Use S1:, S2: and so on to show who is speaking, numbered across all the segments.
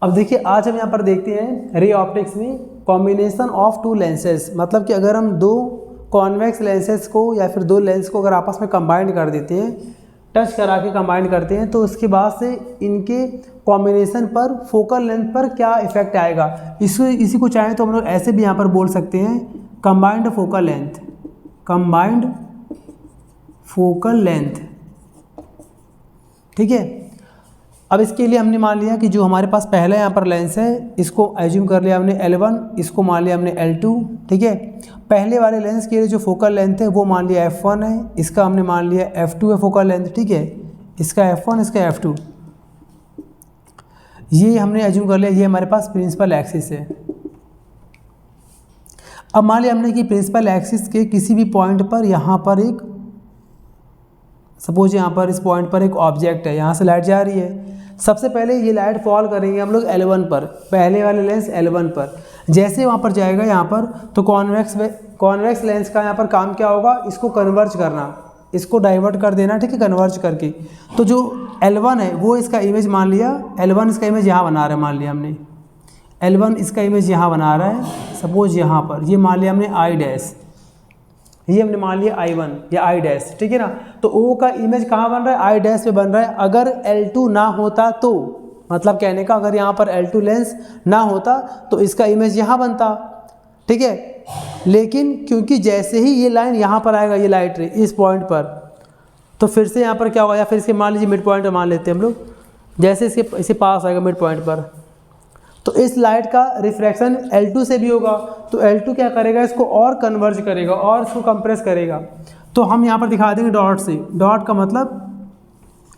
S1: अब देखिए आज हम यहाँ पर देखते हैं रे ऑप्टिक्स में कॉम्बिनेशन ऑफ टू लेंसेज, मतलब कि अगर हम दो कॉन्वेक्स लेंसेज को या फिर दो लेंस को अगर आपस में कंबाइन कर देते हैं, टच करा के कंबाइन करते हैं, तो उसके बाद से इनके कॉम्बिनेशन पर फोकल लेंथ पर क्या इफेक्ट आएगा। इसी को चाहें तो हम लोग ऐसे भी यहाँ पर बोल सकते हैं combined focal length, combined focal length. ठीक है, अब इसके लिए हमने मान लिया कि जो हमारे पास पहला यहाँ पर लेंस है इसको एज्यूम कर लिया हमने L1, इसको मान लिया हमने L2। ठीक है, पहले वाले लेंस के लिए जो फोकल लेंथ है वो मान लिया F1 है, इसका हमने मान लिया F2 है फोकल लेंथ। ठीक है, इसका F1 इसका F2, ये हमने एज्यूम कर लिया, ये हमारे पास प्रिंसिपल एक्सिस है। अब मान लिया हमने कि प्रिंसिपल एक्सिस के किसी भी पॉइंट पर यहाँ पर एक, सपोज यहाँ पर इस पॉइंट पर एक ऑब्जेक्ट है, यहाँ से लाइट जा रही है। सबसे पहले ये लाइट फॉल करेंगे हम लोग L1 पर, पहले वाले लेंस L1 पर। जैसे वहाँ पर जाएगा यहाँ पर, तो कॉन्वेक्स लेंस का यहाँ पर काम क्या होगा, इसको कन्वर्ज करना, इसको डाइवर्ट कर देना। ठीक है, कन्वर्ज करके। तो जो L1 है वो इसका इमेज मान लिया, L1 इसका इमेज यहाँ बना रहा है, मान लिया हमने L1 इसका इमेज यहाँ बना रहा है, सपोज यहाँ पर ये मान लिया हमने I डैश, ये हमने मान लिया I1 या I डैश। ठीक है ना, तो O का इमेज कहाँ बन रहा है, I डैश पे बन रहा है। अगर L2 ना होता तो, मतलब कहने का अगर यहाँ पर L2 लेंस ना होता तो इसका इमेज यहाँ बनता। ठीक है, लेकिन क्योंकि जैसे ही ये लाइन यहाँ पर आएगा, ये लाइट रे इस पॉइंट पर, तो फिर से यहाँ पर क्या होगा, या फिर इसके मान लीजिए मिड पॉइंट मान लेते हैं हम लोग, जैसे इसके पास आएगा मिड पॉइंट पर, तो इस लाइट का रिफ्रैक्शन L2 से भी होगा। तो L2 क्या करेगा, इसको और कन्वर्ज करेगा और इसको कंप्रेस करेगा। तो हम यहाँ पर दिखा देंगे डॉट से।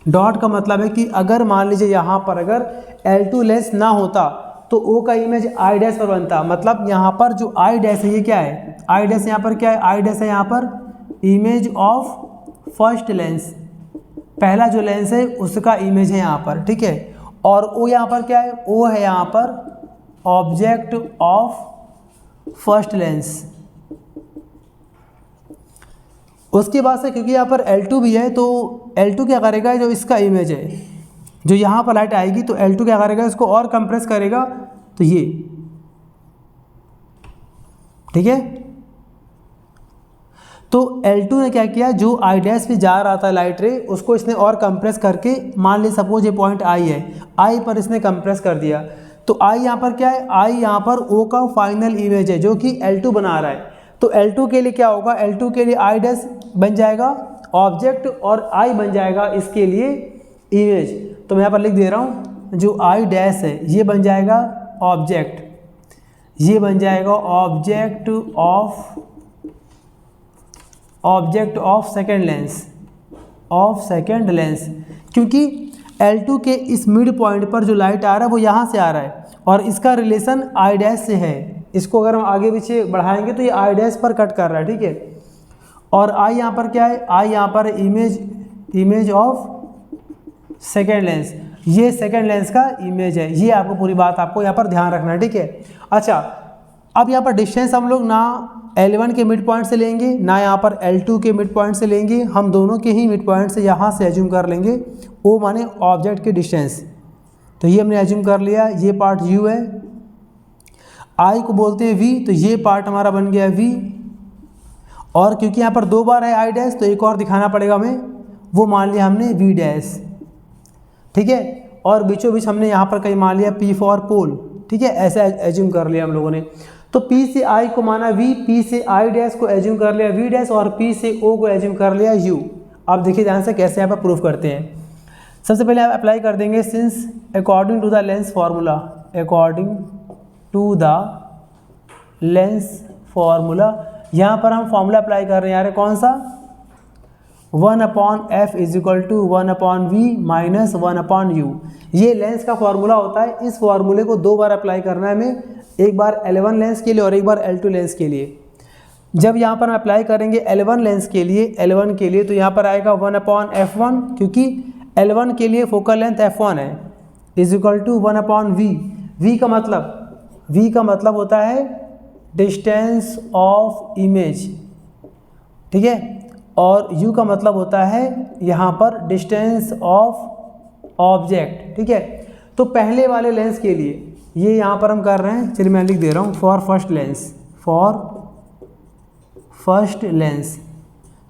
S1: डॉट का मतलब है कि अगर मान लीजिए यहाँ पर अगर L2 लेंस ना होता तो O का इमेज I डैश पर बनता। मतलब यहाँ पर जो I डैश है ये क्या है, I डैश यहाँ पर क्या है, I डैश है यहाँ पर इमेज ऑफ फर्स्ट लेंस, पहला जो लेंस है उसका इमेज है यहाँ पर। ठीक है, और O यहाँ पर क्या है, O है यहाँ पर ऑब्जेक्ट ऑफ फर्स्ट लेंस। उसके बाद से क्योंकि यहाँ पर L2 भी है, तो L2 क्या करेगा, जो इसका इमेज है, जो यहाँ पर लाइट आएगी, तो L2 क्या करेगा, इसको और कंप्रेस करेगा। तो ये ठीक है, तो L2 ने क्या किया, जो I डैश पे जा रहा था लाइट रे, उसको इसने और कंप्रेस करके, मान ली सपोज ये पॉइंट I है, I पर इसने कंप्रेस कर दिया। तो I यहाँ पर क्या है, I यहाँ पर O का फाइनल इमेज है जो कि L2 बना रहा है। तो L2 के लिए क्या होगा, L2 के लिए I डैश बन जाएगा ऑब्जेक्ट और I बन जाएगा इसके लिए इमेज। तो मैं यहाँ पर लिख दे रहा हूँ, जो I डैश है ये बन जाएगा ऑब्जेक्ट, ये बन जाएगा ऑब्जेक्ट ऑफ सेकेंड लेंस, क्योंकि L2 के इस मिड पॉइंट पर जो लाइट आ रहा है वो यहाँ से आ रहा है और इसका रिलेशन I डैश से है। इसको अगर हम आगे पीछे बढ़ाएंगे तो ये I डैश पर कट कर रहा है। ठीक है, और I यहाँ पर क्या है, I यहाँ पर इमेज ऑफ सेकेंड लेंस, ये सेकेंड लेंस का इमेज है। ये आपको पूरी बात आपको यहाँ पर ध्यान रखना है। ठीक है, अच्छा अब यहाँ पर डिस्टेंस हम लोग ना L1 के मिड पॉइंट से लेंगे ना यहाँ पर L2 के मिड पॉइंट से लेंगे, हम दोनों के ही मिड पॉइंट से यहाँ से एज्यूम कर लेंगे O माने ऑब्जेक्ट की डिस्टेंस। तो ये हमने एज्यूम कर लिया, ये पार्ट U है, I को बोलते हैं V, तो ये पार्ट हमारा बन गया V। और क्योंकि यहाँ पर दो बार है I डैश, तो एक और दिखाना पड़ेगा हमें, वो मान लिया हमने V डैश। ठीक है, और बीचों बीच हमने यहाँ पर कहीं मान लिया P फॉर पोल। ठीक है, ऐसा एज्यूम कर लिया हम लोगों ने। तो P से I को माना V, P से I डैश को एज्यूम कर लिया V डैश और P से O को एज्यूम कर लिया U। अब देखिए ध्यान से कैसे यहाँ पर प्रूफ करते हैं। सबसे पहले आप अप्लाई कर देंगे since according to the lens formula, according to the lens formula, यहाँ पर हम फार्मूला अप्लाई कर रहे हैं यार, कौन सा, 1/f = 1/v - 1/u। ये लेंस का फार्मूला होता है। इस फार्मूले को दो बार अप्लाई करना है हमें, एक बार L1 लेंस के लिए और एक बार L2 लेंस के लिए। जब यहाँ पर हम अप्लाई करेंगे L1 लेंस के लिए, तो यहाँ पर आएगा 1/f1, क्योंकि L1 के लिए फोकल लेंथ f1 है, = 1/v। V का मतलब होता है डिस्टेंस ऑफ इमेज। ठीक है, और U का मतलब होता है यहाँ पर डिस्टेंस ऑफ ऑब्जेक्ट। ठीक है, तो पहले वाले लेंस के लिए ये यहाँ पर हम कर रहे हैं, चलिए मैं लिख दे रहा हूँ for first lens, for first lens.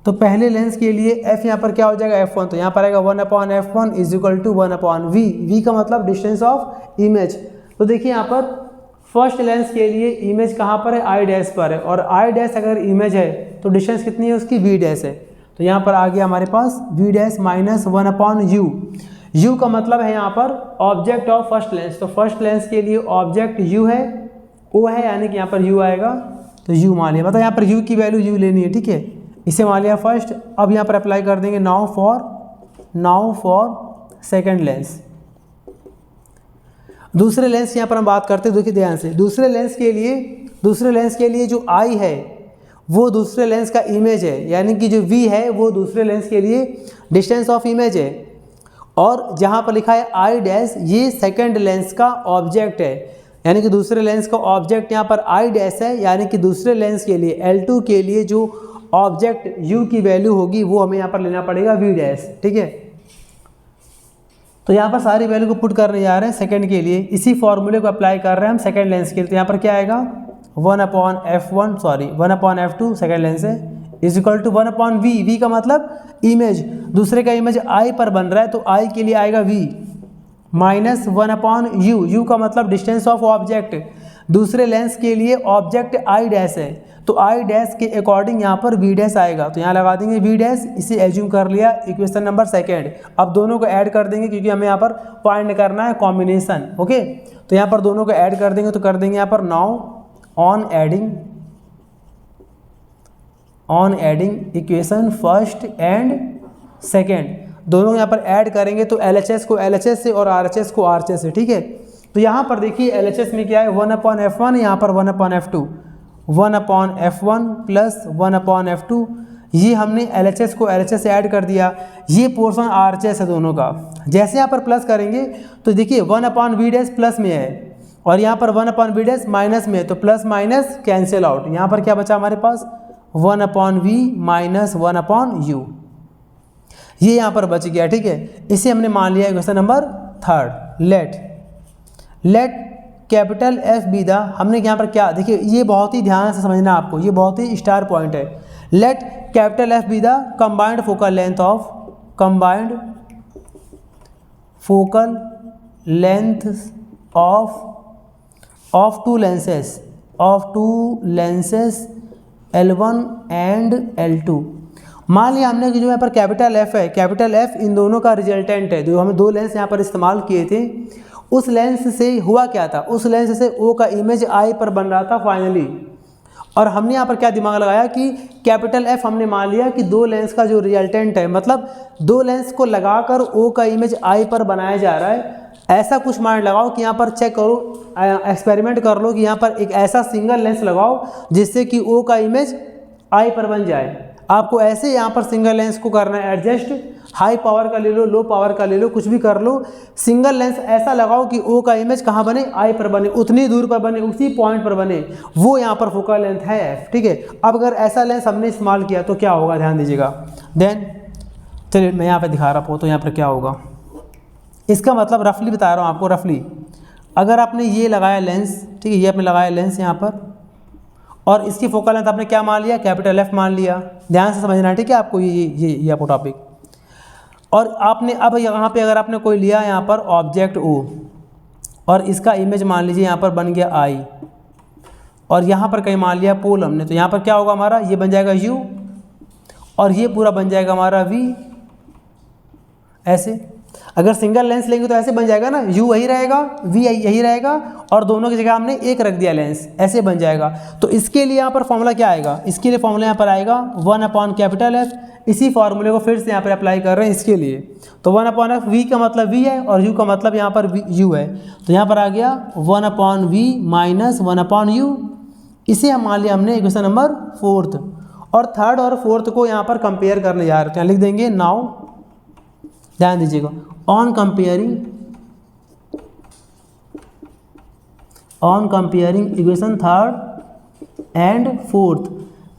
S1: तो पहले लेंस के लिए f यहाँ पर क्या हो जाएगा f1, तो यहाँ पर आएगा 1/f1 is equal to 1/v। v का मतलब डिस्टेंस ऑफ इमेज। तो देखिए यहाँ पर फर्स्ट लेंस के लिए इमेज कहाँ पर है, आई डैश पर है, और आई डैश अगर इमेज है तो डिस्टेंस कितनी है उसकी, v डैश है। तो यहाँ पर आ गया हमारे पास v dash minus 1/u। u का मतलब है यहाँ पर ऑब्जेक्ट ऑफ फर्स्ट लेंस। तो फर्स्ट लेंस के लिए ऑब्जेक्ट u है, o है, यानी कि यहाँ पर u आएगा। तो u मान लिया, मतलब यहाँ पर u की वैल्यू u लेनी है, ठीक है, इसे मान लिया फर्स्ट। अब यहाँ पर अप्लाई कर देंगे नाउ फॉर सेकंड लेंस। दूसरे लेंस की यहाँ पर हम बात करते हैं, देखिए ध्यान से। दूसरे लेंस के लिए जो आई है वो दूसरे लेंस का इमेज है, यानी कि जो v है वो दूसरे लेंस के लिए डिस्टेंस ऑफ इमेज है, और जहाँ पर लिखा है आई डैश ये सेकंड लेंस का ऑब्जेक्ट है, यानी कि दूसरे लेंस का ऑब्जेक्ट यहाँ पर आई डैश है, यानी कि दूसरे लेंस के लिए L2 के लिए जो ऑब्जेक्ट u की वैल्यू होगी वो हमें यहाँ पर लेना पड़ेगा v डैश, ठीक है। तो यहाँ पर सारी वैल्यू को पुट करने जा रहे हैं सेकंड के लिए, इसी फॉर्मूले को अप्लाई कर रहे हैं हम सेकंड लेंस के लिए। तो यहाँ पर क्या आएगा 1/f2 सेकंड लेंस है is equal to 1/v। v का मतलब इमेज, दूसरे का इमेज i पर बन रहा है तो i के लिए आएगा v माइनस 1/u। u का मतलब डिस्टेंस ऑफ ऑब्जेक्ट, दूसरे लेंस के लिए ऑब्जेक्ट आई डैश है, तो आई डैश के अकॉर्डिंग यहाँ पर v डैश आएगा। तो यहाँ लगा देंगे v डैश, इसे एज्यूम कर लिया इक्वेशन नंबर सेकेंड। अब दोनों को ऐड कर देंगे क्योंकि हमें यहाँ पर फाइंड करना है कॉम्बिनेशन, ओके। तो यहाँ पर दोनों को ऐड कर देंगे, तो कर देंगे यहाँ पर now on adding equation first and second, दोनों यहाँ पर ऐड करेंगे तो LHS को LHS से और RHS को RHS से, ठीक है। तो यहाँ पर देखिए LHS में क्या है 1/f1, यहाँ पर 1/f2, 1/f1 प्लस 1/f2, ये हमने LHS को LHS से ऐड कर दिया, ये पोर्शन RHS है दोनों का। जैसे यहाँ पर प्लस करेंगे तो देखिए 1/v डैश प्लस में है और यहाँ पर 1/v डैश माइनस में है, तो प्लस माइनस कैंसिल आउट। यहाँ पर क्या बचा हमारे पास 1/v माइनस 1/u, ये यहाँ पर बच गया, ठीक है। इसे हमने मान लिया question number third. Late capital F be the, हमने यहाँ पर क्या, देखिए ये बहुत ही ध्यान से समझना आपको, ये बहुत ही स्टार पॉइंट है। Let capital F be the combined focal length of two lenses L1 and L2। मान लिया हमने कि जो यहाँ पर कैपिटल F है, कैपिटल F इन दोनों का रिजल्टेंट है। जो हमें दो लेंस यहाँ पर इस्तेमाल किए थे, उस लेंस से हुआ क्या था, उस लेंस से O का इमेज I पर बन रहा था फाइनली, और हमने यहाँ पर क्या दिमाग लगाया कि कैपिटल F हमने मान लिया कि दो लेंस का जो रिजल्टेंट है, मतलब दो लेंस को लगाकर O का इमेज I पर बनाया जा रहा है। ऐसा कुछ माइंड लगाओ कि यहाँ पर चेक करो, एक्सपेरिमेंट कर लो कि यहाँ पर एक ऐसा सिंगल लेंस लगाओ जिससे कि O का इमेज I पर बन जाए। आपको ऐसे यहाँ पर सिंगल लेंस को करना है एडजस्ट, हाई पावर का ले लो, लो पावर का ले लो, कुछ भी कर लो। सिंगल लेंस ऐसा लगाओ कि O का इमेज कहाँ बने, I पर बने, उतनी दूर पर बने, उसी पॉइंट पर बने, वो यहाँ पर फोकल लेंथ है F, ठीक है। अब अगर ऐसा लेंस हमने इस्तेमाल किया तो क्या होगा, ध्यान दीजिएगा। देन चलिए मैं यहाँ पर दिखा रहा हूँ, तो यहाँ पर क्या होगा, इसका मतलब रफली बता रहा हूँ आपको, रफली अगर आपने ये लगाया लेंस, ठीक है, ये आपने लगाया लेंस यहाँ पर, और इसकी फोकल लेंथ आपने क्या मान लिया, कैपिटल F मान लिया। ध्यान से समझना है, ठीक है, आपको ये आपको टॉपिक। और आपने अब यहाँ पे अगर आपने कोई लिया यहाँ पर ऑब्जेक्ट O और इसका इमेज मान लीजिए यहाँ पर बन गया I, और यहाँ पर कहीं मान लिया पोल हमने, तो यहाँ पर क्या होगा हमारा, ये बन जाएगा U और ये पूरा बन जाएगा हमारा V। ऐसे अगर सिंगल लेंस लेंगे तो ऐसे बन जाएगा ना, U वही रहेगा, V यही रहेगा, और दोनों की जगह हमने एक रख दिया लेंस, ऐसे बन जाएगा। तो इसके लिए यहाँ पर फॉर्मूला क्या आएगा, इसके लिए फॉर्मूला यहाँ पर आएगा 1/F। इसी फॉर्मूले को फिर से यहाँ पर अप्लाई कर रहे हैं इसके लिए। तो 1/F, V का मतलब V है और U का मतलब यहाँ पर U है, तो यहाँ पर आ गया 1/V माइनस 1/U। इसे हम मान लिया हमने इक्वेशन नंबर फोर्थ, और थर्ड और फोर्थ को यहाँ पर कंपेयर करने जा रहे हैं। लिख देंगे नाउ, ध्यान दीजिएगा, on comparing equation third and fourth,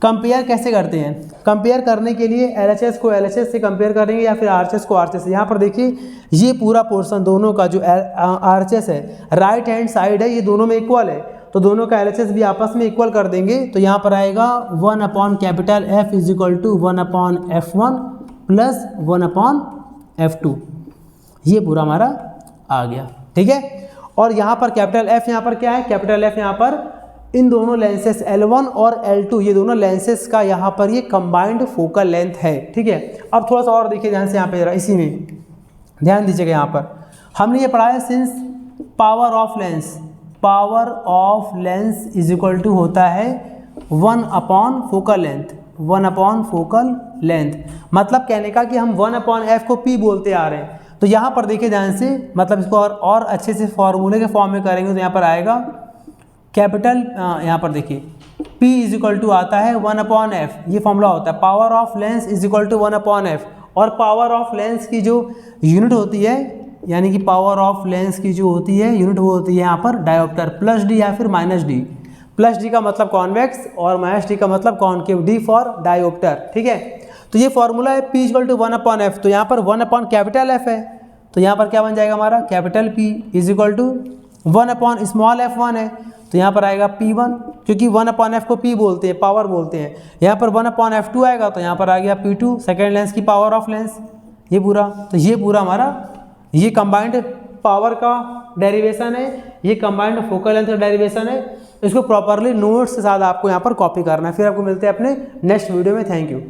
S1: compare कैसे करते हैं? कंपेयर करने के लिए LHS को LHS से कंपेयर करेंगे या फिर RHS को RHS से। यहाँ पर देखिए ये पूरा पोर्शन दोनों का जो RHS है राइट हैंड साइड है, ये दोनों में इक्वल है, तो दोनों का LHS भी आपस में इक्वल कर देंगे। तो यहाँ पर आएगा 1/F is equal to 1/F1 plus 1/F2, ये पूरा हमारा आ गया। ठीक है, और यहाँ पर कैपिटल F यहाँ पर क्या है? कैपिटल F यहाँ पर इन दोनों लेंसेस L1 और L2 ये दोनों लेंसेस का यहाँ पर ये कंबाइंड फोकल लेंथ है। ठीक है, अब थोड़ा सा और देखिए ध्यान से, यहाँ पे इसी में ध्यान दीजिएगा। यहाँ पर हमने ये पढ़ा है since power of lens is equal to होता है 1/फोकल लेंथ, मतलब कहने का कि हम 1/F को P बोलते आ रहे हैं। तो यहाँ पर देखिए ध्यान से, मतलब इसको और अच्छे से फॉर्मूले के फॉर्म में करेंगे तो यहाँ पर आएगा कैपिटल, यहाँ पर देखिए P इज इक्वल टू आता है 1/F, ये फॉर्मूला होता है power of lens is equal to 1/F। और पावर ऑफ लेंस की जो यूनिट होती है, यानी कि पावर ऑफ लेंस की जो होती है यूनिट वो होती है यहाँ पर डायोप्टर, प्लस D या फिर माइनस D। प्लस D का मतलब कॉन्वेक्स और माइनस D का मतलब कॉनकेव, D फॉर डायोप्टर। ठीक है, तो ये फॉर्मूला है P इक्वल टू 1/F। तो यहाँ पर 1/F है, तो यहाँ पर क्या बन जाएगा हमारा capital P is equal to 1/f1 है, तो यहाँ पर आएगा P1, क्योंकि 1/F को P बोलते हैं, पावर बोलते हैं। यहाँ पर 1/F2 आएगा तो यहाँ पर आ गया P2, सेकेंड लेंस की पावर ऑफ लेंस, ये पूरा। तो ये पूरा हमारा ये कंबाइंड पावर का डेरिवेशन है, ये कंबाइंड फोकल लेंथ का डेरिवेशन है। इसको प्रॉपरली नोट्स के साथ आपको यहाँ पर कॉपी करना है। फिर आपको मिलते हैं अपने नेक्स्ट वीडियो में। Thank you.